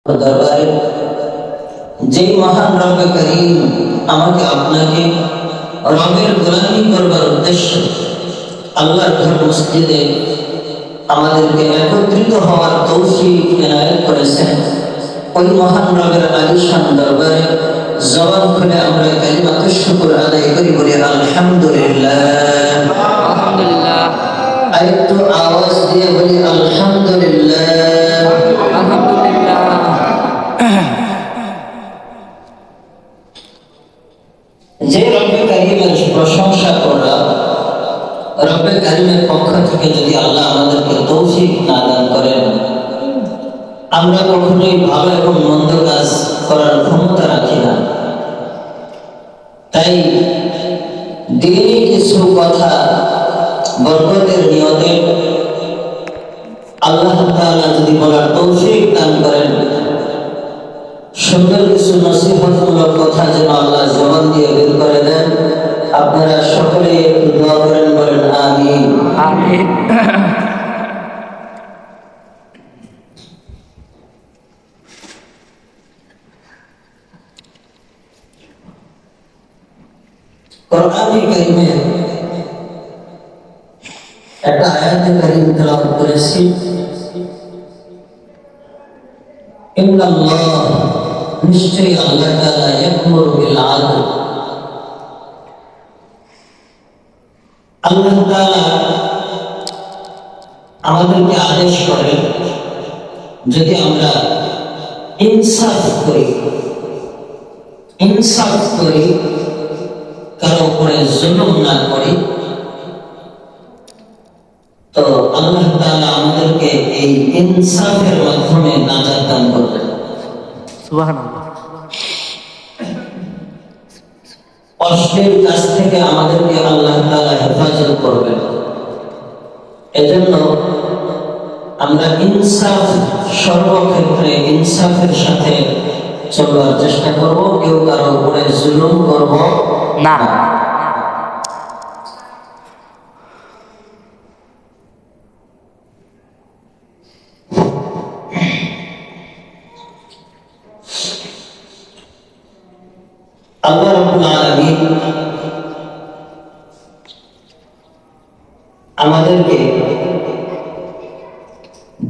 দরবারে যেই মহান রব্বে করিম আমাকে আপনাকে রবের গোলামি করবার উদ্দেশ্যে আল্লাহর ঘর মসজিদে আমাদেরকে একত্রিত হওয়ার তৌফিক এনায়েত করেছেন, ওই মহান রবের আলিশান দরবারে জবান খুলে আমরা কালিমাতুশ শুকর আদায় করি, বলি আলহামদুলিল্লাহ। আলহামদুলিল্লাহ। আরেকটু আওয়াজ দিয়ে বলি আলহামদুলিল্লাহ। আলহামদুলিল্লাহ। যে রব্বে কারিমের প্রশংসা করা, রব্বে কারিমের পক্ষ থেকে যদি আল্লাহ আমাদেরকে তৌফিক না দান করেন, আমরা কখনোই ভালো এবং মন্দ কাজ করার ক্ষমতা রাখি না। তাই দিনই কিছু কথা বরকতের নিয়তে আল্লাহ তাআলা যদি বলার তৌফিক দান করেন, সুন্দর কিছু নসিহতমূলক কথা যেন আল্লাহ জবান দিয়ে বের করে দেন। আপনারা সকলে একটু দোয়া করেন, বলেন আমিন। আমিন। কোরআনে কারিমে একটা আয়াতে কারিম তেলাওয়াত করেছি, ইন্নাল্লাহ, নিশ্চয়ই আল্লাহ তাআলা ইয়া'মুরু বিল আদল। আল্লাহ তাআলা আমাদেরকে আদেশ করেন যদি আমরা ইনসাফ করি, কারো উপরে জুলুম না করি, তো আল্লাহ তাআলা আমাদেরকে এই ইনসাফের মাধ্যমে নাজাত দান করবেন। সুবহানাল্লাহ। অশ্লীল কাজ থেকে আমাদেরকে আল্লাহ তাআলা হেফাজত করবেন। এজন্য আমরা ইনসাফ, সর্বক্ষেত্রে ইনসাফের সাথে চলবার চেষ্টা করব, কেউ কারো উপরে জুলুম করব না। আল্লাহ রাব্বুল আলামিন আমাদেরকে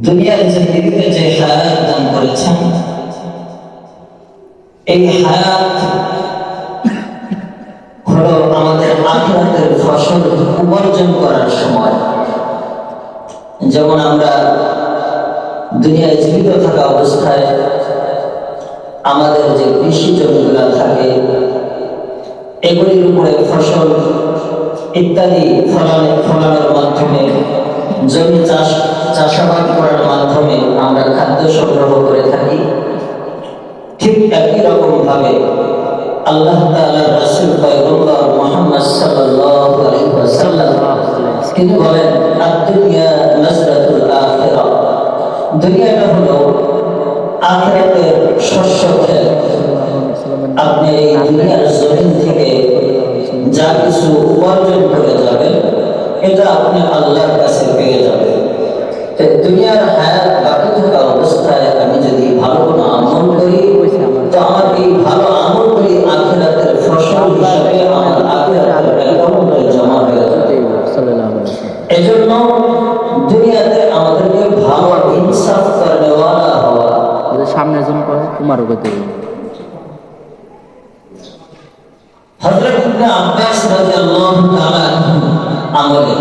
দুনিয়ার জিন্দেগিতে যে হায়াত দান করেছেন, এই হায়াত হলো আমাদের আখিরাতের ফসল উপার্জন করার সময়। যেমন আমরা দুনিয়ায় জীবিত থাকা অবস্থায় আমাদের যে কৃষি জমিগুলো থাকে, এগুলির উপরে ফসল ইত্যাদি ফলানোর মাধ্যমে, জমি চাষাবাদ করার মাধ্যমে আমরা খাদ্য সংগ্রহ করে থাকি। ঠিক একই রকম ভাবে আল্লাহ তাআলার রাসূল পয়গম্বর মুহাম্মদ সাল্লাল্লাহু আলাইহি ওয়াসাল্লাম তিনি বলেন, আদ-দুনিয়া নাজরাতুল আখিরাহ, দুনিয়াটা হলো আখিরাতের শস্য ক্ষেত। আপনি এই দুনিয়ার জমিন থেকে যা কিছু উপার্জন করে যাবেন, এটা আপনি আল্লাহর কাছে পেয়ে যাবেন। দুনিয়ার হায়াত বাকি থাকা অবস্থায় আমি যদি ভালো কোনো আমল করি, তো আমার এই ভালো আমলগুলি আখিরাতের ফসল হিসাবে আমার আখিরাতের অ্যাকাউন্টে জমা হয়ে যাবে। এজন্য দুনিয়াতে আমাদেরকে ভালো ইনসাফ করেওয়ালা হওয়া। সামনে জন করে তোমার গতি। হযরত ইবনে আব্বাস রাদিয়াল্লাহু তাআলা আনহু আমলে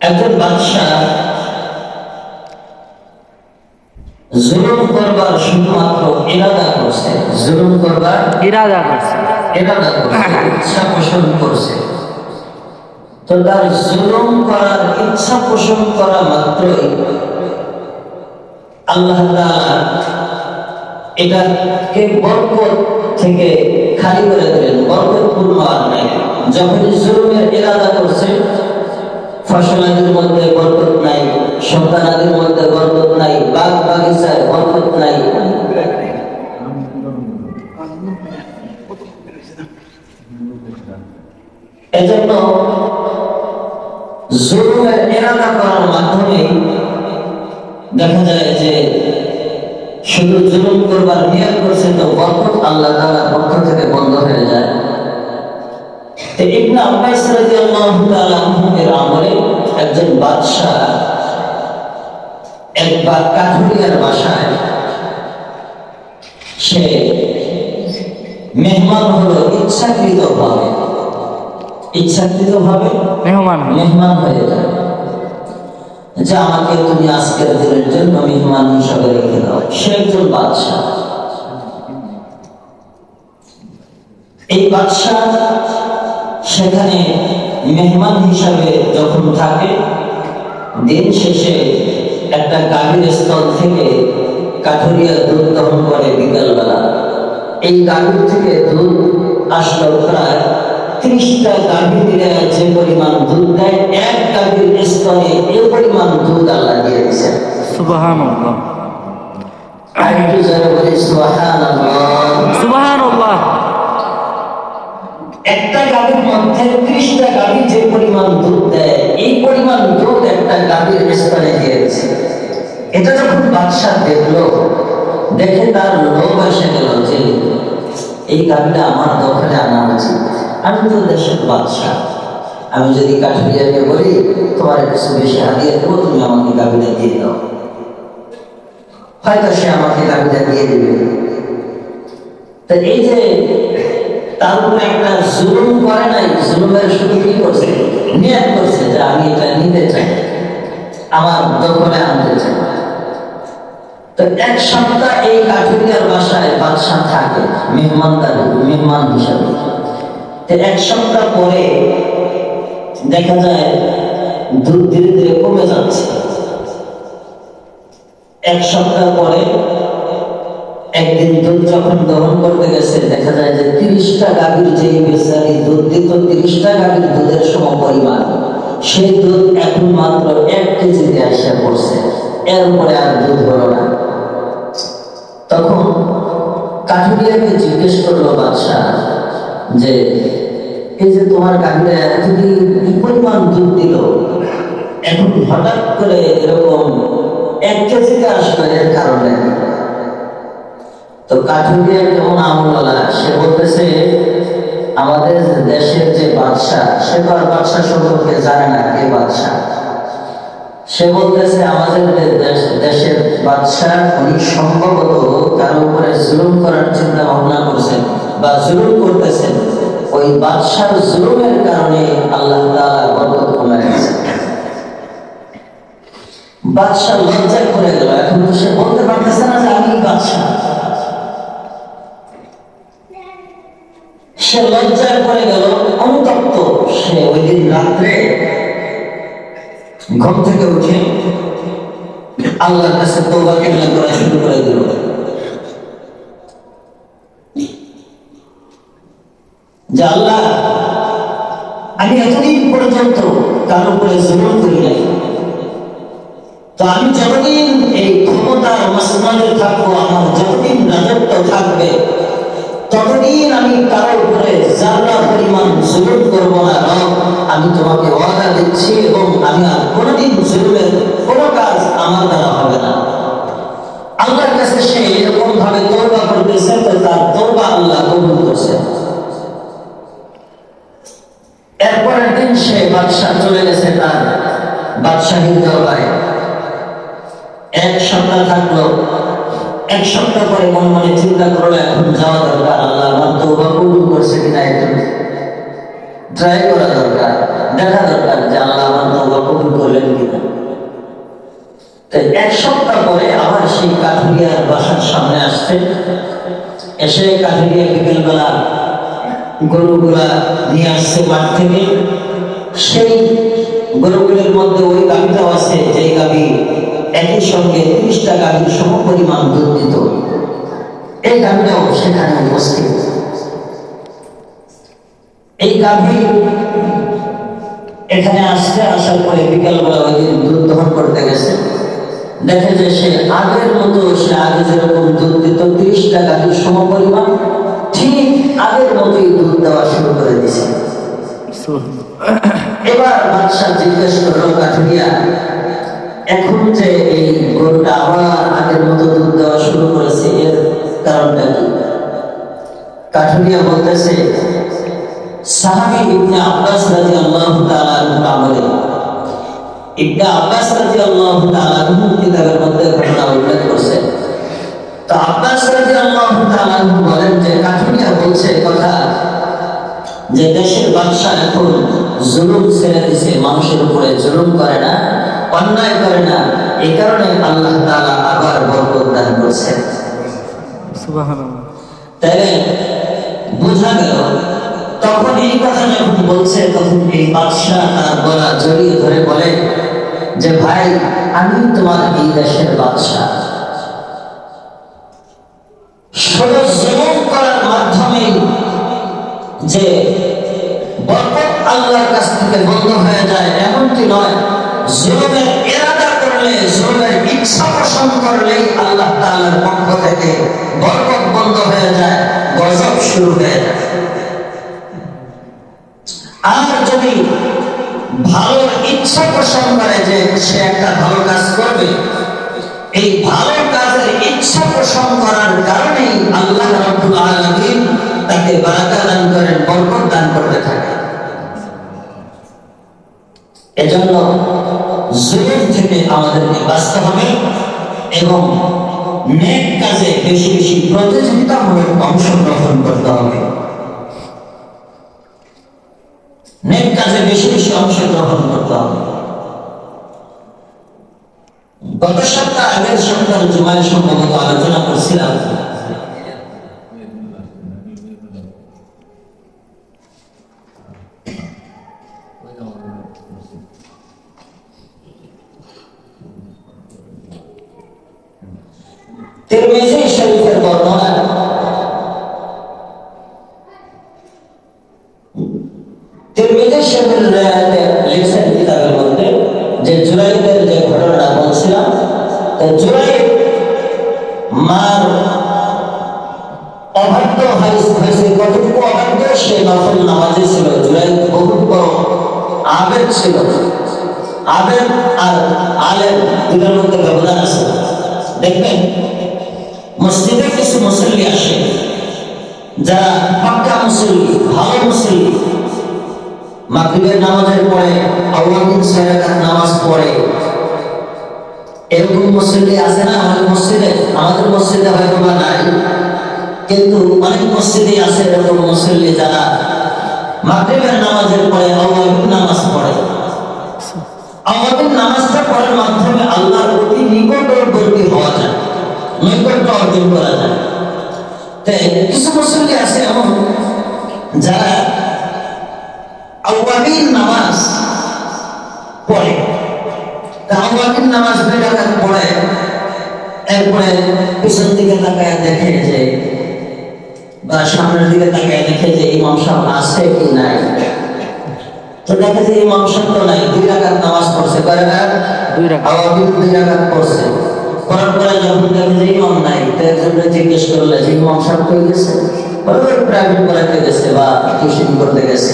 একজন বাদশা জুলুম করবার শুধুমাত্র ইরাদা করছে, ইচ্ছা পোষণ করছে। তো তার জুলুম করার ইচ্ছা পোষণ করা মাত্রই আল্লাহ তাআলা এটাকে বরকত থেকে খালি করে দিলেন, বরকতপূর্ণ আর নাই। যখনই জুলুমের ইরাদা করছে, ফসলাদির মধ্যে বরকত নাই, সন্তানাদির মধ্যে বরকত নাই, বাগ বাগিচায় বরকত নাই। এজন্য জুলুমের ইরাদা করার মাধ্যমে দেখা যায় যে শুধু জুলুম করবার নিয়ত করছে তো বরকত আল্লাহ তাআলার পক্ষ থেকে বন্ধ হয়ে যায়। তো ইবনে আব্বাস রাদিয়াল্লাহু তাআলা আনহু এর আমলে একজন বাদশা একবার কাঠুরিয়ার বাসায় সে মেহমান হলো ইচ্ছাকৃতভাবে মেহমান হয়ে যায় যে আমাকে তুমি আজকের দিনের জন্য মেহমান হিসাবে রেখে দাও। সে একজন বাদশা। এই বাদশা সেখানে মেহমান হিসাবে যখন থাকে, দিন শেষে একটা গাভীর স্থল থেকে কাঠুরিয়া দুধ দহন করে বিকালবেলা। এই গাভীর থেকে দুধ আসলো প্রায় 30টা গাভী দিলে যে পরিমাণ দুধ দেয়, এক গাভীর স্তরে এই পরিমাণ দুধ আল্লাহ দিয়ে দিয়েছেন। সুবহানাল্লাহ। আরেকটু জোরে বলি সুবহানাল্লাহ। সুবহানাল্লাহ। একটা গাভীর মধ্যে 30টা গাভী যে পরিমাণ দুধ দেয়, এই পরিমাণ দুধ একটা গাভীর স্তরে দিয়ে দিয়েছে। এটা যখন বাদশা দেখলো, দেখে তার লোভ এসে গেল যে এই গাভীটা আমার দখলে আনা উচিত। আমি তো দেশের বাদশা, আমি যদি কাঠুরিয়াকে বলি তোমার কিছু বেশি হাদিয়া দেবো, তুমি আমাকে গাভীটা দিয়ে দাও, হয়তো সে আমাকে গাভীটা দিয়ে দিবে। তো এই যে তার উপরে একটা জুলুম করে নাই, জুলুমের শুধু কি করছে, নিয়ত করছে যে আমি এটা নিতে চাই, আমার দখলে আনতে চাই। তো এক সপ্তাহ এই কাঠুরিয়ার বাসায় বাদশা থাকে মেহমান হিসাবে। তো এক সপ্তাহ পরে দেখা যায় দুধ ধীরে ধীরে কমে যাচ্ছে। এক সপ্তাহ পরে একদিন দুধ যখন দহন করতে গেছে, দেখা যায় যে 30টা গাভীর যে বেচারি দুধ দিত, 30টা গাভীর দুধের সমপরিমাণ, সেই দুধ এখন মাত্র 1 কেজিতে আসা পড়ছে, এর উপরে আর দুধ হলো না। তখন কাঠুরিয়াকে জিজ্ঞেস করলো বাদশা যে এই যে তোমার গাভীরা এতদিন কি পরিমাণ দুধ দিল, এখন হঠাৎ করে এরকম 1 কেজিতে আসলো, এর কারণে? তো কাঠুরিয়া যেমন আমলওয়ালা, সে বলতেছে আমাদের দেশের যে বাদশা, সে তো আর বাদশা সম্পর্কে জানে না কে বাদশা। সে বলতেছে আমাদের দেশের বাদশা উনি সম্ভবত কারো উপরে জুলুম করার চিন্তা ভাবনা করছেন বা জুলুম করতেছেন, ওই বাদশার জুলুমের কারণে আল্লাহ তাআলা বরকত কমে গেছে। বাদশা লজ্জায় পড়ে গেল। এখন তো সে বলতে পারতেছে না যে আমি বাদশা। সে লজ্জায় পড়ে গেল, অনুতপ্ত। সে ওই দিন রাত্রে ঘুম থেকে উঠে আল্লাহর কাছে তওবা কেবলা করা শুরু করে দিল। যে আল্লাহ, আমি এতদিন পর্যন্ত কার উপরে জুলুম করি নাই, তো আমি যতদিন এই ক্ষমতার মাসমানে থাকবো, আমার যতদিন রাজত্ব থাকবে, ততদিন আমি কারো উপরে যারা পরিমাণ জুলুম করবো না। রব, আমি তোমাকে ওয়াদা দিচ্ছি, এবং আমি আর কোনোদিন জুলুমের কোনো কাজ আমার দ্বারা হবে না। আল্লাহর কাছে সে এরকম ভাবে তওবা করতেছে, তো তার তওবা আল্লাহ কবুল করছে। এরপরের দিন সে বাদশা চলে গেছে তার বাদশাহীর দরবারে। 1 সপ্তাহ থাকলো। 1 সপ্তাহ পরে মনে মনে চিন্তা করলো এখন যাওয়া দরকার, আল্লাহ আমার তওবা কবুল করছে কিনা একটু ট্রাই করা দরকার, দেখা দরকার যে আল্লাহ আমার তওবা কবুল করলেন কিনা। তো 1 সপ্তাহ পরে আবার সেই কাঠুরিয়ার বাসার সামনে আসছে। এসে কাঠুরিয়া বিকেলবেলা গরুগুলা নিয়ে আসছে মাঠ থেকে। সেই গরুগুলোর মধ্যে ওই গাভীটাও আছে, যেই গাভী একই সঙ্গে 30টা গাভীর সমপরিমাণ দুধ দিত। এই গাভীটাও সেখানে উপস্থিত। এই গাভী এখানে আসছে, আসার পরে বিকালবেলা ওই দিন দুধ দহন করতে গেছে। দেখে যে সে আগের মতো, সে আগে যেরকম দুধ দিত 30টা গাভীর সমপরিমাণ, ঠিক আগের মতোই দুধ দেওয়া শুরু করে দিছে। এবার বাদশা জিজ্ঞেস করলো কাঠুরিয়া, এখন যে এই গরুটা আবার আগের মতো দুধ দেওয়া শুরু করেছে, বলতেছে সাহাবী ইবনে আব্বাস রাদিয়াল্লাহু তাআলা আনহু আমলে ইবনে আব্বাস রাদিয়াল্লাহু তাআলা আনহু কিতাবের মধ্যে ঘটনা উল্লেখ করছে। তো আব্বাস রাদিয়াল্লাহু তাআলা আনহু বলেন যে কাঠুরিয়া বলছে কথা যে দেশের বাদশা এখন জুলুম ছেড়ে দিছে, মানুষের উপরে জুলুম করে না, অন্যায় করে না, এই কারণে আল্লাহ তাআলা আবার বরকত দান করছে। সুবহানাল্লাহ। তাইলে বোঝা গেল তখন এই কথা যখন বলছে তখন এই বাদশা তার গলা জড়িয়ে ধরে বলে যে ভাই আমি তোমার এই দেশের বাদশা, শুধু জুলুম করার মাধ্যমে যে বরকত আল্লাহর কাছ থেকে বন্ধ হয়ে যায় এমনটি নয়, জুলুমের ইরাদা করলে, জুলুমের ইচ্ছা পোষণ করলেই আল্লাহ তাআলার পক্ষ থেকে বরকত বন্ধ হয়ে যায়, গজব শুরু হয়ে যায়। আর যদি ভালো ইচ্ছা পোষণ করে যে সে একটা ভালো কাজ করবে, এই ভালো কাজের ইচ্ছা পোষণ করার কারণেই আল্লাহ রাব্বুল আলামিন তাকে বারাকা দান করেন, বরকত দান করতে থাকে। এজন্য জুলুম থেকে আমাদেরকে বাঁচতে হবে এবং নেক কাজে বেশি বেশি প্রতিযোগিতামূলক অংশগ্রহণ করতে হবে। নেক কাজে বেশি বেশি অংশগ্রহণ করতে হবে। গত সপ্তাহ আগের সপ্তাহে জুমায় সম্ভবত আলোচনা করছিলাম তিরমিজি শরীফের বর্ণনা, তিরমিজি শরীফের লিখছেন কিতাবের মধ্যে যে জুরাইদের যে ঘটনা বলছিলাম, জুরাইদ মার অবাধ্য হয়েছে, কতটুকু অবাধ্য, সে নফল নামাজি ছিল। জুরাইদ বহুত বড় আবেদ ছিল। আবেদ আর আলেম দুটোর মধ্যে ব্যবধান আছে। দেখবেন মসজিদে কিছু মুসল্লি আসে যারা পাক্কা মুসল্লি, ভালো মুসল্লি, মাগরিবের নামাজের পরে আওয়ামীন 6 রাকাত নামাজ পড়ে। এরকম মুসল্লি আছে না অনেক মসজিদে? আমাদের মসজিদে হয়তো বা নাই, কিন্তু অনেক মসজিদে আছে এরকম মুসল্লি যারা মাগরিবের নামাজের পরে আওয়ামীন নামাজ পড়ে। আওয়ামীন নামাজটা পড়ার মাধ্যমে আল্লাহর অতি নিকটবর্তী হওয়া যায়, নৈকট্য অর্জন করা যায়। তাই কিছু মুসল্লি আছে এমন যারা আওয়ামীন নামাজ পড়ে, আওয়ামীন নামাজ 2 রাকাত পড়ে, এরপরে পিছন দিকে তাকায় দেখে যে, বা সামনের দিকে তাকায় দেখে যে ইমাম সাহেব আছে কি নাই। তো দেখে যে ইমাম সাহেব তো নাই, 2 রাকাত নামাজ পড়ছে, কয় রাকাত? 2 রাকাত। আওয়ামীন 2 রাকাত পড়ছে। পড়ার পরে যখন দেখে যে ইমাম নাই, তো একজনকে জিজ্ঞেস করলে যে ইমাম সাহেব কই গেছে? বলে প্রাইভেট পড়াতে গেছে বা টিউশন করতে গেছে।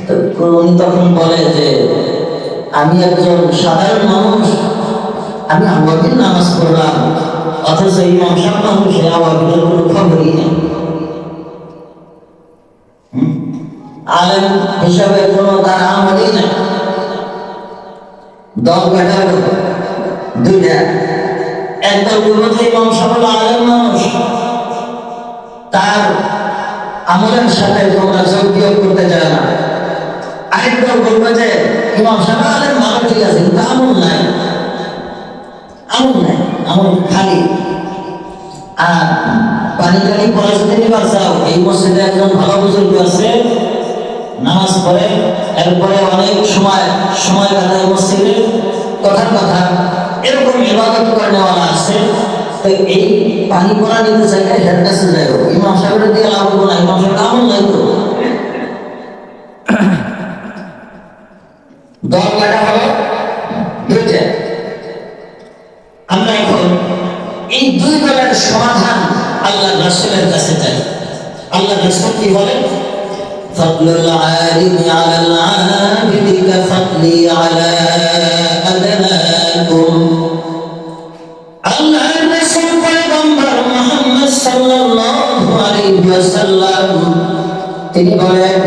তো উনি তখন বলে যে আমি একজন সাধারণ মানুষ, আমি আওয়ামীন নামাজ পড়লাম, অথচ ইমাম সাহেব মানুষ, আওয়ামীনের কোনো খবরই নেই। আলেম হিসাবে কোনো তার আমলই নাই। দল বেটা দুইটা, একদল বলবো ইমাম সাহেব হলো আলেম মানুষ, তার আমলের সাথে তোমরা যোগ বিয়োগ করতে চায় না। আরেকদল বলবো যে ইমাম সাহেব আলেম ভালো, ঠিক আছে, কিন্তু আমল নাই, আমল নাই, আমল খালি। আর পানি টানি পড়া যদি নিবার চাও, এই মসজিদে একজন ভালো বুজুর্গ আছে, নামাজ পড়ে, এরপরে অনেক সময় কাটায় মসজিদে, কথার কথা এরকম ইবাদত করে নেওয়ালা আছে। তো এই পানি পড়া নিতে চাইলে হের কাছে যাই হোক, ইমাম সাহেবের দিয়ে লাভ হবো না, ইমাম সাহেব আমল নাই তো। দল কাটা হলো দুইটা। আমরা এখন এই 2 দলের সমাধান আল্লাহ রাসূলের কাছে চাই। আল্লাহ রাসূল কি বলেন? ফাদলুল আলিমি আলাল আবিদি কাফদলি আলা আদনাকুম। আল্লাহর রাসূল পয়গম্বর মুহাম্মদ সাল্লাল্লাহু আলাইহি ওয়াসাল্লাম তিনি বলেন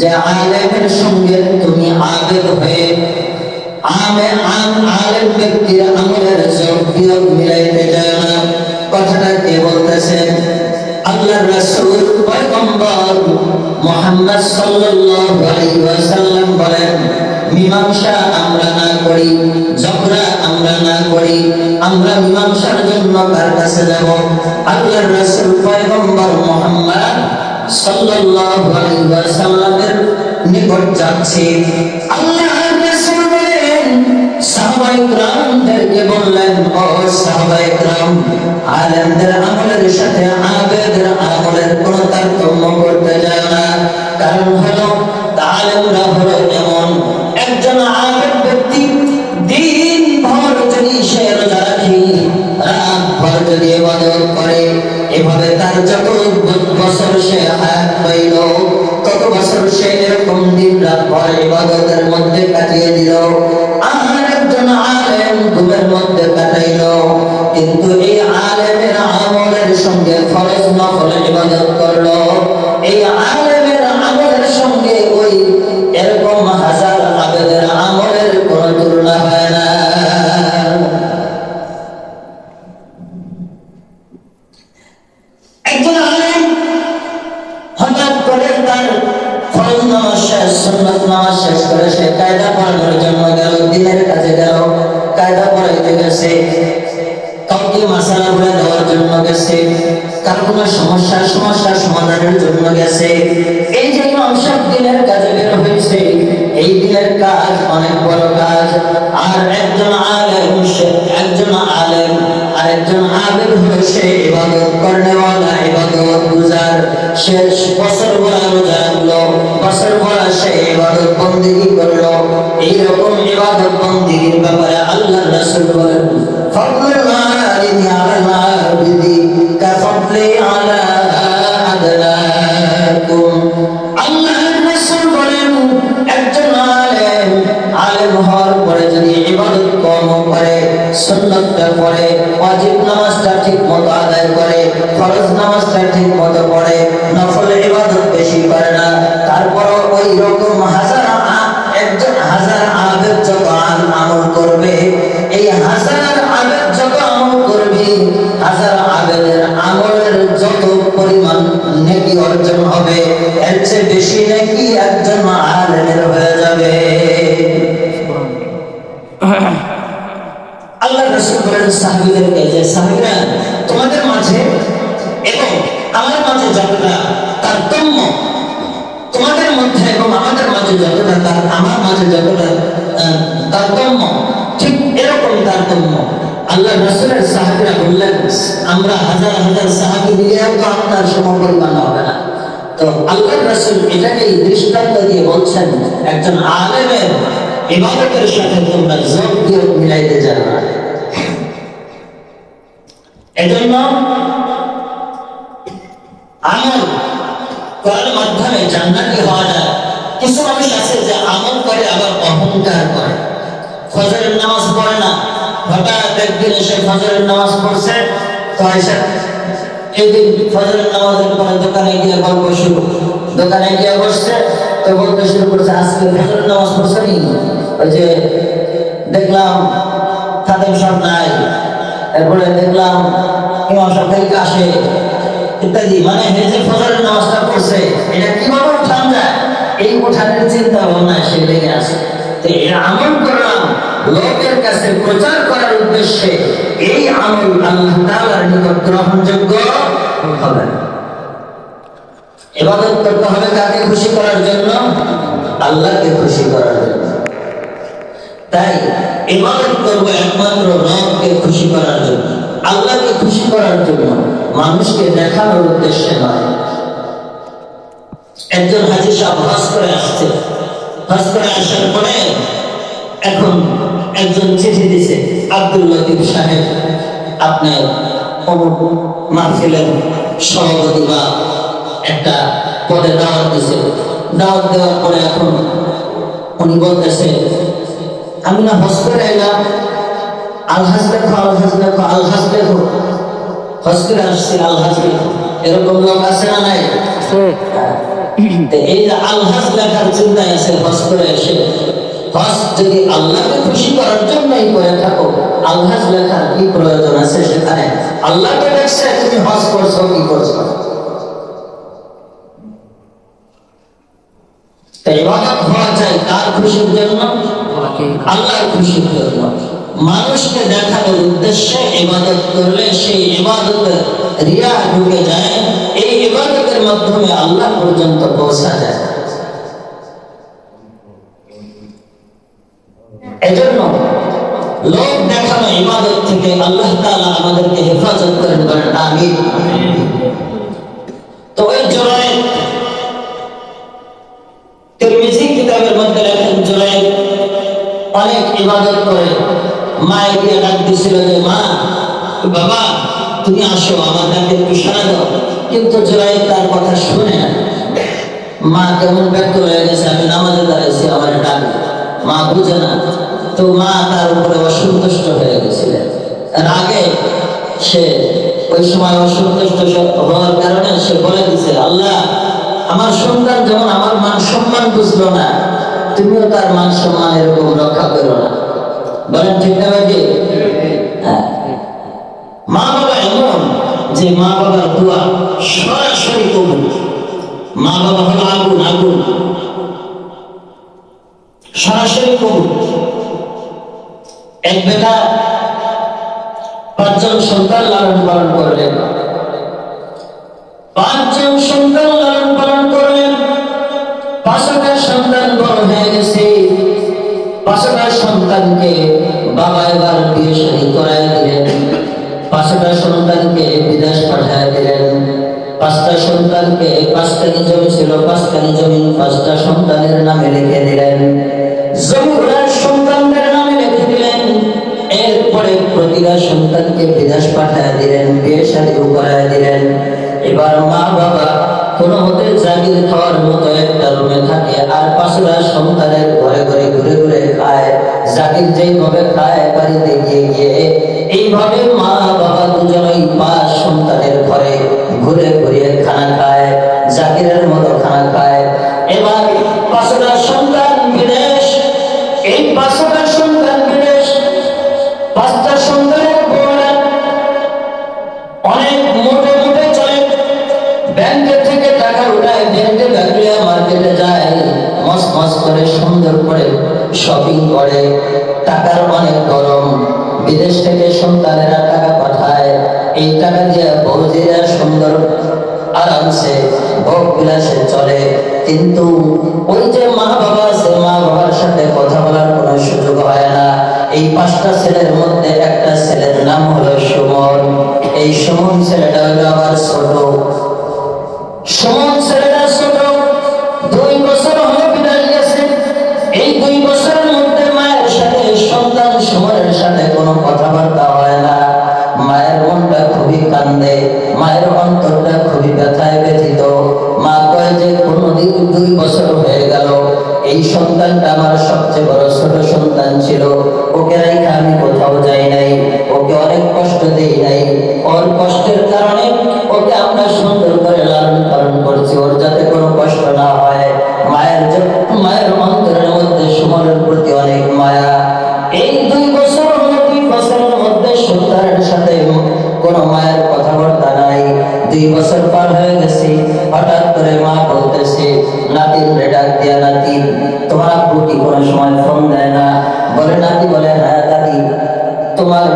যে আলেমের সঙ্গে তুমি আবেদ হয়ে আলেম ব্যক্তির আমলের যোগ মিলাইতে যায় না। কথাটা কে বলতেছেন? আল্লাহর রাসূল পয়গম্বর মুহাম্মদ সাল্লাল্লাহু আলাইহি ওয়াসাল্লাম বলেন, মীমাংসা আমরা না করি, ঝগড়া আমরা না করি, আমরা মীমাংসার জন্য কার কাছে যাব? আল্লাহর রাসূল পয়গম্বর মুহাম্মদ সাল্লাল্লাহু আলাইহি ওয়াসাল্লামের নিকট যাচ্ছি। আল্লাহর রাসূল বলেন, সাহাবায়ে কিরামদেরকে বললেন, ও সাহাবায়ে কিরাম, আলেমদের আমলের সাথে আবেদের আমলের কোনো তারতম্য করতে যায় না। কারণ হলো আলেমরা হলো এমন একজন আবেদ ব্যক্তি, দিন ভর যদি সে রোজা রাখে, রাত ভর যদি ইবাদত করে, এভাবে তার যত বছর সে হায়াত পাইল, তত বছর সে এরকম দিন রাত ভর ইবাদতের মধ্যে কাটিয়ে দিল। আর একজন আলেম ঘুমের মধ্যে কাটাইল, কিন্তু এই আলেমের আমলের সঙ্গে ফরজ নফল ইবাদত করলো। এই আলেমের আমলের সঙ্গে ওই এরকম হাজার আবেদের আমলের কোনো তুলনা হয় না। একজন আলেম হঠাৎ করে তার ফরজ নামাজ শেষ, সুন্নাত নামাজ শেষ করে সে কায়দা পড়ানোর জন্য গেল, দিনের কাজে গেল, কায়দা পড়াইতে গেছে, কাউকে মাসালা বলে দেওয়ার জন্য গেছে, কার কোনো সমস্যার সমাধানের জন্য গেছে। এই যে ইমাম সাহেব দিনের কাজে বের হয়েছে, এই দিনের কাজ অনেক বড় কাজ। আর একজন আলেম আর একজন আবেদ হলো সে ইবাদত করনেওয়ালা, ইবাদত গুজার। সে বছর ভরা রোজা রাখলো, বছর ভরা সে ইবাদত বন্দেগী করলো। এইরকম ইবাদত বন্দেগীর ব্যাপারে আল্লাহর রাসূল বলেন, ফাদলুল আলিমি আলাল আবিদি কাফদলি আলা আদনাকুম। আল্লাহর রাসূল বলেন, একজন আলেম হওয়ার পরে যদি ইবাদত কম করে, সুন্নাতটা পড়ে, ওয়াজিব নামাজটা ঠিকমতো আদায় করে, ফরজ নামাজটা ঠিকমতো পড়ে, নফল ইবাদত বেশি করে না, তারপরও ওই রকম হাজার আবেদ যত আমল করবে, এই হাজার আবেদ যত আমল করবে, হাজার আবেদের আমলের যত পরিমাণ নেকি অর্জন হবে, এর চেয়ে বেশি নেকি একজন আলেমের হয়ে যাবে। আল্লাহ রাসূল বলেন সাহাবীদেরকে, যে সাহাবীরা তোমাদের মাঝে এবং আমার মাঝে যতটা তারতম্য, তোমাদের মধ্যে এবং আমাদের মাঝে যতটা আমার মাঝে যতটা তারতম্য, ঠিক এরকম তারতম্য। আল্লাহ রাসূলের সাহাবীরা বললেন, আমরা হাজার হাজার সাহাবী মিলেও তো আপনার সমপরিমাণ হবে না। তো আল্লাহ রাসূল এটাকেই দৃষ্টান্ত দিয়ে বলছেন, একজন আলেমের ইবাদতের সাথে তোমরা যোগ বিয়োগ মিলাইতে যাবে না। এজন্য আমল করার মাধ্যমে জান্নাতি হওয়া যায়। কিছু মানুষ আছে যে আমল করে আবার অহংকার করে, ফজরের নামাজ পড়ে না, হঠাৎ একদিন এসে ফজরের নামাজ পড়ছে, তো এসে একদিন ফজরের নামাজের পরে দোকানে গিয়ে গল্প শুরু, দোকানে গিয়ে বসছে, তো বলতে শুরু করছে, আজকে ফজরের নামাজ পড়ছে নি, ওই যে দেখলাম খাদেম সব নাই, এরপরে দেখলাম ইমাম সাহেব থেকে আসে ইত্যাদি। মানে এই যে ফজরের নামাজটা পড়ছে, এটা কিভাবে উঠান যায়, এই উঠানের চিন্তা ভাবনা সে লেগে আসে। তো এটা আমল করলাম লোকের কাছে প্রচার করার উদ্দেশ্যে, এই আমল আল্লাহ তাআলার নিকট গ্রহণযোগ্য হবে না। ইবাদত করতে হবে কাকে খুশি করার জন্য? আল্লাহকে খুশি করার জন্য। তাই ইবাদত করব একমাত্র রবকে খুশি করার জন্য, আল্লাহকে খুশি করার জন্য, মানুষকে দেখানোর উদ্দেশ্যে নয়। একজন হাজী সাহেব হজ করে আসছে, হজ করে আসার পরে এখন একজন চিঠি দিছে, আব্দুল লতিফ সাহেব আপনার অমুক মাহফিলের সভাপতি বা একটা পদে দাওয়াত দিছে। দাওয়াত দেওয়ার পরে এখন উনি বলতেছে, আমি না হজ করে এলাম, আলহাজ লেখো, আলহাজ লেখো, আলহাজ লেখো, হজ করে আসছি, আলহাজ লেখো। এরকম লোক আছে না নাই? তো এই যে আলহাজ লেখার চিন্তা আছে, হজ করে এসে হজ যদি আল্লাহকে খুশি করার জন্যই করে থাকো, আলহাজ লেখার কি প্রয়োজন আছে সেখানে? আল্লাহকে দেখছে তুমি হজ করছো কি করছো? তাই ইবাদত হওয়া চাই কার খুশির জন্য? আল্লাহর খুশির জন্য। মানুষকে দেখানোর উদ্দেশ্যে ইবাদত করলে সেই ইবাদতে রিয়া ঢুকে যায়, এই ইবাদতের মাধ্যমে আল্লাহ পর্যন্ত পৌঁছা যায়। এজন্য লোক দেখানো ইবাদত থেকে আল্লাহ তাআলা আমাদেরকে হেফাজত করেন, বলেন আমিন। তো ওই জুরাইর তিরমিজি কিতাবের মধ্যে লেখেন, জুরাইর অনেক ইবাদত করে মায়ের দিয়ে ডাক দিছিল যে মা, বাবা তুমি আসো, আমার ডাকে একটু সাড়া দাও। কিন্তু জুরাইর তার কথা শুনে না। মা কেমন ব্যক্ত হয়ে গেছে, আমি নামাজে দাঁড়াইছি, আমার ডাক, মা বুঝে না। তো মা তার উপরে অসন্তুষ্ট হয়ে গেছিলেন। রাগে সে ওই সময় অসন্তুষ্ট হওয়ার কারণে সে বলে দিছে, আল্লাহ আমার সন্তান যেমন আমার মান সম্মান বুঝলো না, তুমিও তার মান সম্মান এরকম রক্ষা করো না। বলেন ঠিক না ভাই? হ্যাঁ, মা বাবা এমন যে মা বাবার দোয়া সরাসরি কবুল। মা বাবা হলো আগুন, আগুন সরাসরি কবুল। এক বেটা 5 জন সন্তান লালন পালন করলেন, 5 জন সন্তান লালন পালন করলেন। 5টা সন্তান বড় হয়ে গেছে। 5টা সন্তানকে বাবা এবার বিয়ে শাদী করায় দিলেন। 5টা সন্তানকে বিদেশ পাঠায় দিলেন। 5টা সন্তানকে 5খানি জমি ছিল, 5খানি জমি 5টা সন্তানের নামে লিখে দিলেন। জমিগুলো সন্তানদের নামে লিখে দিলেন। এরপরে প্রতিটা সন্তানকে বিদেশ পাঠায় দিলেন, বিয়ে শাদী করায় দিলেন। এবার মা বাবা কোনো মতে জাগির খাওয়ার মতো একটা রুমে থাকে, আর 5টা সন্তানের ঘরে ঘরে ঘুরে ঘুরে খায়। জাগির যেইভাবে খায় বাড়িতে গিয়ে গিয়ে, এইভাবে মা বাবা দুজনেই 5 সন্তানের ঘরে ঘুরে ঘুরে খানা খায়, জাগিরের মতো খানা খায়। এবার 5টা সন্তান বিদেশ, এই 5টা সন্তান বিদেশ। 5টা সন্তানের বড়রা অনেক মোটে মোটে চলে, ব্যাংকে থেকে টাকা উঠায়, ব্যাংকে ব্যাংকে মার্কেটে যায়, মস মস করে সুন্দর করে শপিং করে। টাকার অনেক গরম, বিদেশ থেকে সন্তানেরা টাকা পাঠায়, এই টাকা দিয়ে বৌদিরা সুন্দর আরামসে ভোগ বিলাসে চলে। কিন্তু ওই যে মা বাবা আছে, মা বাবার সাথে কথা বলার কোনো সুযোগ হয় না। এই 5টা ছেলের মধ্যে একটা ছেলের নাম হলো সুমন। এই সুমন ছেলেটা হলো আমার ছোট। সুমন ছেলেটা ছোট, 2 বছর হলো বিদায় গেছে। এই 2 বছরের মধ্যে মায়ের সাথে সন্তান সুমনের সাথে কোনো কথাবার্তা হয় না। মায়ের মনটা খুবই কান্দে, মায়ের অন্তরটা খুবই ব্যথায় ব্যথিত। মা কয় যে কোনদিন 2 বছর হয়ে গেল, এই সন্তানটা আমার সবচেয়ে বড় ছোট সন্তান ছিল, ওকে রেখে আমি কোথাও যাই নাই, ওকে অনেক কষ্ট দেই নাই। ওর কষ্টের কারণে ওকে আমরা সুন্দর করে লালন পালন করছি, ওর যাতে কোনো কষ্ট না হয়। মায়ের অন্তরের মধ্যে সুমনের প্রতি অনেক মায়া। এই 2 বছর হলো, 2 বছরের মধ্যে সন্তানের সাথে কোনো মায়ের কথাবার্তা নাই। 2 বছর পার হয়ে গেছে। হঠাৎ করে মা বলতেছে, নাতিন রে ডাক দিয়া, নাতি তোমার আব্বু কি কোনো সময় ফোন দেয় না? বলে নাতি বলে, হ্যাঁ দাদি, তোমার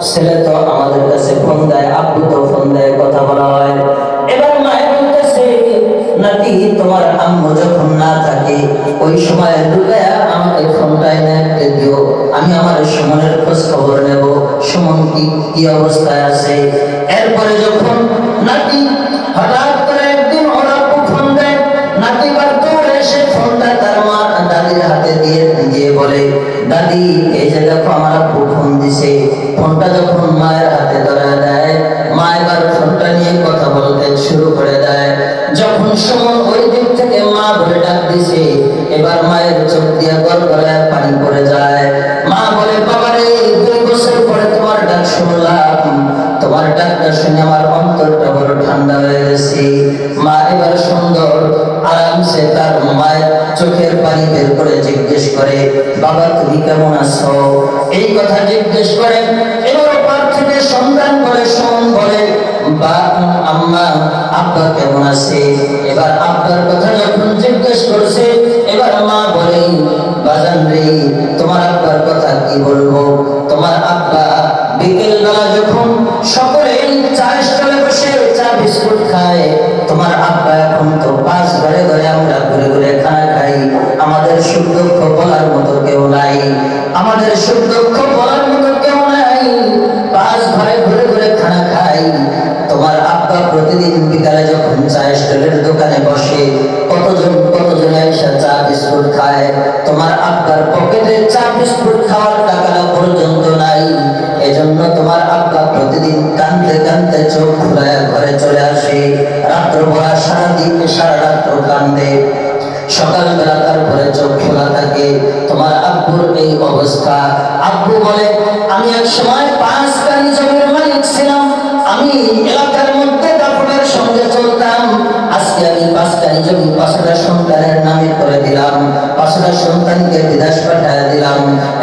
ছেলে তো আমাদের কাছে ফোন দেয়, আব্বু তো ফোন দেয়, কথা বলা হয়। এবার মায়ের বলতেছে, নাতি তোমার আম্মু যখন না থাকে ওই সময় লুকায়া আমাকে ফোনটা এনে দিও, আমি আমার সুমনের খোঁজ খবর নেব, সুমন কি অবস্থায় আছে। এরপরে যখন নাতি হঠাৎ করে একদিন ওর আব্বু ফোন দেয়, নাতি বার দৌড়ে এসে ফোনটা তার মা দাদির হাতে দিয়ে বলে, দাদি এই যে দেখো আমার আব্বু ফোন দিছে। ফোনটা যখন মায়ের হাতে ধরা দেয়, মা এবার ফোনটা নিয়ে কথা বলতে শুরু করে দেয়। যখন সুমন ওই দিক থেকে মা বলে ডাক দিছে, এবার মায়ের চোখ দিয়ে গড়গড়ায় পানি পড়ে যায়। মা বলে, বাবারে 2 বছর পরে তোমার ডাক শুনলাম, তোমার তোমার ডাকটা শুনে আমার অন্তরটা বড় ঠান্ডা হয়ে গেছে। মা এবার সুন্দর আরামসে তার মায়ের চোখের পানি বের করে জিজ্ঞেস করে, বাবা তুমি কেমন আছো? এই কথা জিজ্ঞেস করে এবার ওপার থেকে সন্তান বলে, শোন বলে, বা আম্মা আব্বা কেমন আছে? এবার আব্বার কথা যখন জিজ্ঞেস করছে, এবার মা বলে, বাজান রে, তোমার আব্বার কথা কি বলবো? তোমার আব্বা বিকেল বেলা যখন সকলে চা স্টলে বসে চা বিস্কুট খায়, তোমার আব্বা এখন তো 5 ঘরে ঘরে আমরা ঘুরে ঘুরে খানা খাই। আমাদের সুখ দুঃখ বলার মতো কেউ নাই, আমাদের সুখ দুঃখ বলার মতো কেউ নাই। 5 ঘরে ঘুরে ঘুরে খানা খাই। তোমার আব্বা প্রতিদিন বিকালে যখন চা স্টলের দোকানে বসে, কতজন এসে চা বিস্কুট খায়। তোমার আব্বার পকেটে চা বিস্কুট খাওয়ার টাকাটা পর্যন্ত নাই। এজন্য তোমার আব্বা প্রতিদিন কাঁদতে কাঁদতে চোখ ঘুরায় ঘরে চলে আসে। রাত্রবেলা সারাদিন সারা রাত্র কান্দে, সকালবেলা তারপরে চোখ খোলা থাকে। তোমার আব্বুর এই অবস্থা। আব্বু বলে, আমি এক সময় 5 কানি জমির মালিক ছিলাম। আমি এলাকার মধ্যে দাপটের সঙ্গে চলতাম। আজকে আমি 5 কানি জমি 5টা সন্তানের নামে করে দিলাম। 5টা সন্তানকে বিদেশ পাঠিয়ে দিলাম।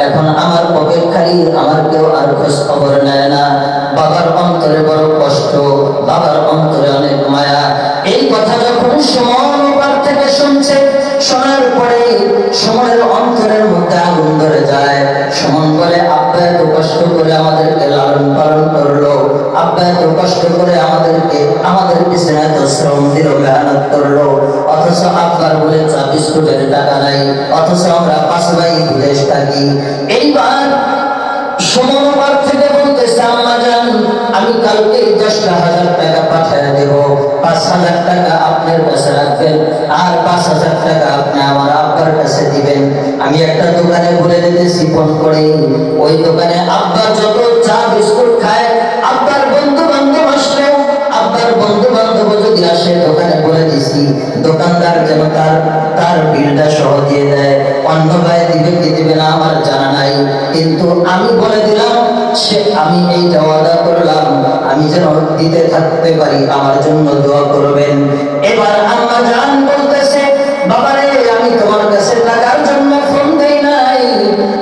এখন আমার পকেট খালি, আমার কেউ আর খোঁজ খবর নেয় না। বাবার অন্তরে বড় কষ্ট, বাবার অন্তরে অনেক মায়া। এই কথা যখন সুমন ওপার থেকে শুনছে, শোনার পরে সুমনের অন্তরের মধ্যে আগুন ধরে যায়। সুমন বলে, আব্বা এত কষ্ট করে আমাদেরকে লালন পালন করলো, আব্বা এত কষ্ট করে আমাদের পিছনে এত শ্রম দিল, মেহনত করলো, অথচ আব্বার বলে চা বিস্কুটের টাকা নাই, অথচ আমরা 5 ভাই বিদেশ থাকি। এইবার সুমন ওপার থেকে বলতেছে, আম্মা জান, আমি কালকে 10,000 টাকা পাঠিয়ে দেব। 5,000 টাকা আপনার কাছে রাখবেন, আর 5,000 টাকা আপনি আমার আব্বার কাছে দিবেন। আমি একটা দোকানে বলে দিতেছি ফোন করে, ওই দোকানে আব্বা যত চা বিস্কুট খায়, আব্বার বন্ধু বান্ধব আসলে, আব্বার বন্ধু বান্ধব যদি আসে, দোকানে বলে দিছি দোকানদার যেন তার বিলটা সহ দিয়ে দেয়। অন্য ভাই দিবে কি দিবে না আমার জানা নাই, কিন্তু আমি বলে দিলাম, আমি এইটা ওয়াদা করলাম, আমি যেন দিতে থাকতে পারি, আমার জন্য দোয়া করবেন। এবার আম্মা জান বলতেছে, বাবারে, আমি তোমার কাছে টাকার জন্য ফোন দেই নাই।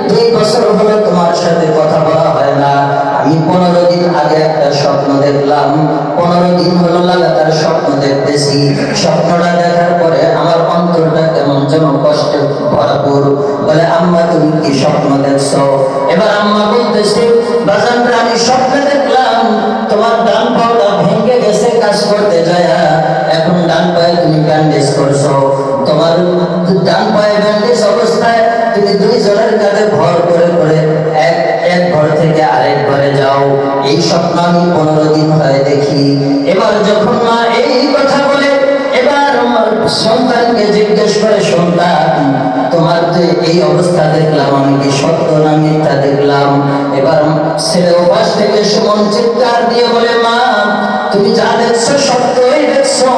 2 বছর হলো তোমার সাথে কথা বলা হয় না। আমি 15 দিন আগে একটা স্বপ্ন দেখলাম, 15 দিন হলো লাগাতার স্বপ্ন দেখতেছি। স্বপ্নটা দেখার পরে আমার অন্তরটা কেমন যেন কষ্টে ভরপুর। বলে, আম্মা তুমি কি স্বপ্ন দেখছো? এবার আম্মা বলতেছে, বাজানরা, আমি স্বপ্নে দেখলাম তোমার ডান পাটা ভেঙে গেছে কাজ করতে যায়, এখন ডান পায়ে তুমি ব্যান্ডেজ করছো। তোমার ডান পায়ে ব্যান্ডেজ অবস্থায় তুমি 2 জনের কাঁধে ভর করে করে এক ঘর থেকে আরেক ঘরে যাও। এই স্বপ্ন আমি 15 দিন হয়ে দেখি। এবার যখন মা এই কথা বলে, এবার সন্তানকে জিজ্ঞেস করে, সন্তান, তোমার যে এই অবস্থা দেখলাম, আমি কি সত্য না মিথ্যা দেখলাম? এবার ছেলে উপাস থেকে সুমন চিৎকার দিয়ে বলে, মা, তুমি যা দেখছো সত্যই দেখছো।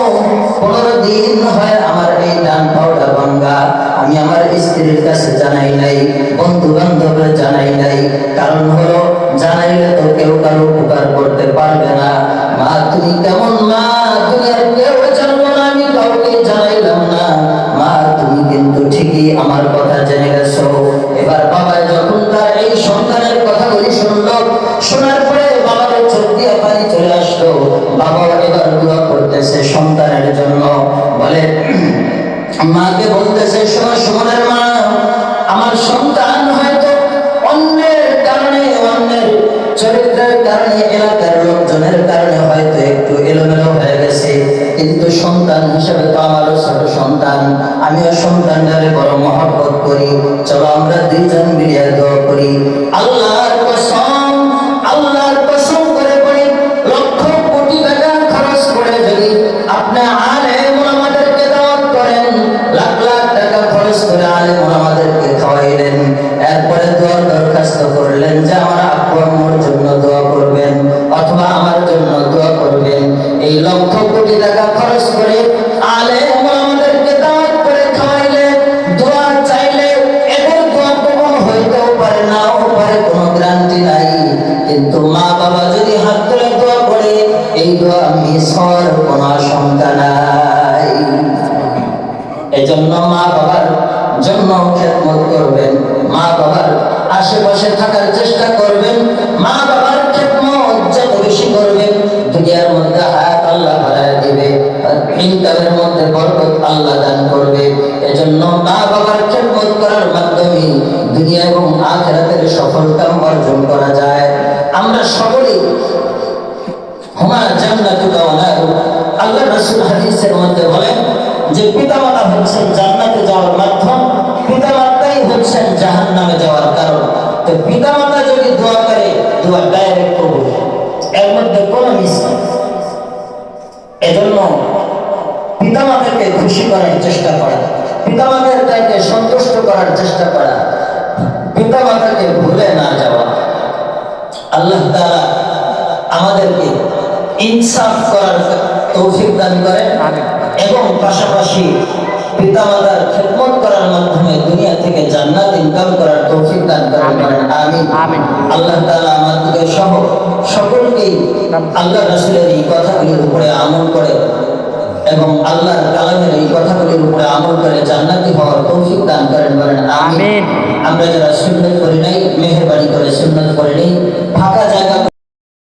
15 দিন হয় আমার এই ডান পাওটা ভাঙ্গা। আমি আমার স্ত্রীর কাছে জানাই নাই, বন্ধু বান্ধবরা জানাই নাই। কারণ হলো, জানাইলে তো কেউ কারো উপকার করতে পারবে না। মা তুমি কেমন মা, তুমি আর কেউ জানবো না, আমি কাউকে জানাইলাম না। মা তুমি কিন্তু ঠিকই আমার কথা জেনে গেছো। এবার বাবা যখন তার এই সন্তানের কথাগুলি শুনলো, শোনার পরে বাবার চোখ দিয়ে পানি চলে আসলো। বাবা এবার দোয়া করতেছে সন্তানের জন্য। বলে, মাকে বলতেছে, সুমনের মা, আমার সন্তান হয়তো অন্যের কারণে, অন্যের চরিত্রের কারণে, এলাকার লোকজনের কারণে হয়তো একটু এলোমেলো হয়ে গেছে, কিন্তু সন্তান হিসেবে তো আমারও ছোট সন্তান, আমিও সন্তানটারে বড় মহব্বত করি। চলো আমরা 2 জন মিলিয়ে দোয়া করি। আল্লাহর কসম করে বলি, লক্ষ কোটি টাকা খরচ করে যদি আপনি আলেম ওলামাদেরকে দাওয়াত করেন, লাখ লাখ টাকা খরচ করে আলেম ওলামাদেরকে খাওয়াইলেন, এরপরে দোয়ার দরখাস্ত করলেন যে আমার আব্বু আম্মুর জন্য দোয়া করবেন অথবা আমার জন্য দোয়া করবেন, এই লক্ষ কোটি টাকা খরচ করে আলেম ওলামাদেরকে দাওয়াত করে খাওয়াইলে, দোয়া চাইলে, এদের দোয়া কবুল হইতেও পারে, নাও পারে। কোনো দোয়া মিস হওয়ার কোনো আশঙ্কা নাই। এজন্য মা বাবার জন্য খেদমত করবেন, মা বাবার আশেপাশে থাকার চেষ্টা করবেন, মা বাবার খেদমত যত বেশি করবেন দুনিয়ার মধ্যে হায়াত আল্লাহ বাড়ায় দিবে, আর ইনকামের মধ্যে বরকত আল্লাহ দান করবে। এজন্য মা বাবার খেদমত করার মাধ্যমে দুনিয়া এবং আখিরাতের সফলতা অর্জন করা যায়। আমরা সকলেই হুমা জান্নাতু ওয়ানারু, আল্লাহ রাসূল হাদিসের মধ্যে বলেন যে পিতামাতা হচ্ছেন জান্নাতে যাওয়ার মাধ্যম, পিতামাতাই হচ্ছেন জাহান্নামে যাওয়ার কারণ। তো পিতামাতা যদি দোয়া করে, দোয়া ডাইরেক্ট কবুল, এর মধ্যে কোনো মিস নেই। এজন্য পিতামাতাকে খুশি করার চেষ্টা করা, পিতামাতাকে সন্তুষ্ট করার চেষ্টা করা, পিতামাতাকে ভুলে না যাওয়া। আল্লাহ তাআলা আমাদেরকে ইনসাফ করার তৌফিক দান করেন এবং পাশাপাশি পিতামাতার খেদমত করার মাধ্যমে দুনিয়া থেকে জান্নাত ইনকাম করার তৌফিক দান করেন। আমিন। আল্লাহ তাআলা আমাদেরকে সহ সকলকেই আল্লাহ রাসূলের এই কথাগুলির উপরে আমল করে এবং আল্লাহর কালামের এই কথাগুলির উপরে আমল করে জান্নাতি হওয়ার তৌফিক দান করেন। বলেন আমিন। আমরা যারা সুন্নাত করি নাই, মেহেরবানি করে সুন্নাত করে নেই।